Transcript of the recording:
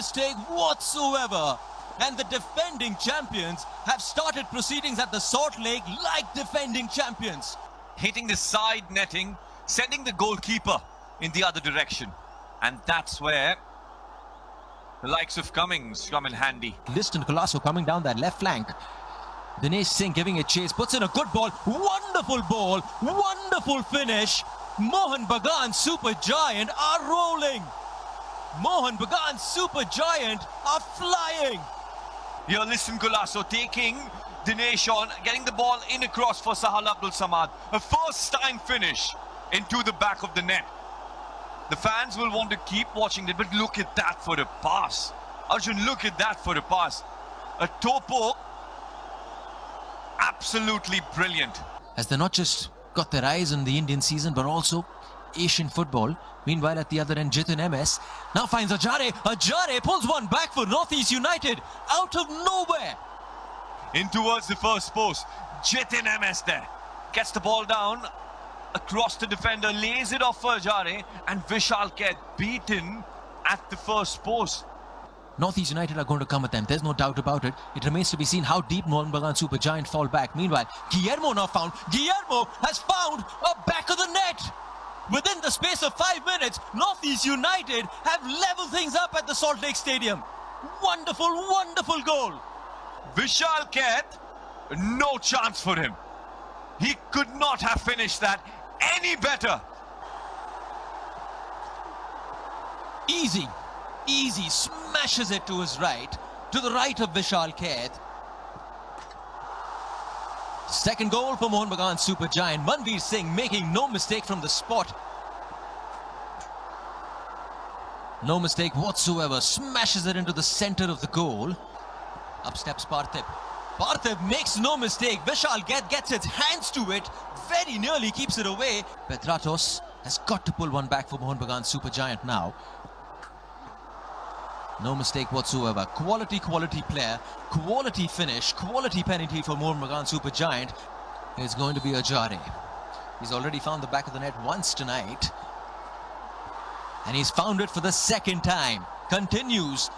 mistake whatsoever. And the defending champions have started proceedings at the Salt Lake like defending champions. Hitting the side netting, sending the goalkeeper in the other direction. And that's where the likes of Cummings come in handy. Liston Colasso coming down that left flank. Dinesh Singh giving a chase, puts in a good ball, wonderful finish. Mohan Bagan Super Giant are rolling. Mohan Bagan Super Giant are flying. Here, listen, Golasso taking Dinesh on, getting the ball in across for Sahal Abdul Samad. A first-time finish into the back of the net. The fans will want to keep watching it, but look at that for a pass. Arjun, look at that for a pass. A toe poke. Absolutely brilliant. As they not just got their eyes on the Indian season, but also Asian football. Meanwhile, at the other end, Jitin MS now finds Ajare. Ajare pulls one back for Northeast United out of nowhere. In towards the first post. Jitin MS there. Gets the ball down across the defender, lays it off for Ajare, and Vishal Khed beaten at the first post. Northeast United are going to come at them. There's no doubt about it. It remains to be seen how deep Mohan Bagan Super Giant fall back. Meanwhile, Guillermo now found. Guillermo has found a back of the net. Within the space of 5 minutes, Northeast United have leveled things up at the Salt Lake Stadium. Wonderful goal. Vishal Khed, no chance for him. He could not have finished that any better. Easy, smashes it to his right, to the right of Vishal Khed. Second goal for Mohan Bagan Super Giant. Manveer Singh making no mistake from the spot. No mistake whatsoever. Smashes it into the center of the goal. Up steps Parthiv. Parthiv makes no mistake. Vishal Khed gets its hands to it. Very nearly keeps it away. Petratos has got to pull one back for Mohan Bagan Super Giant now. No mistake whatsoever. Quality player. Quality finish. Quality penalty for Mohan Bagan Super Giant. It's going to be Ajare. He's already found the back of the net once tonight. And he's found it for the second time. Continues.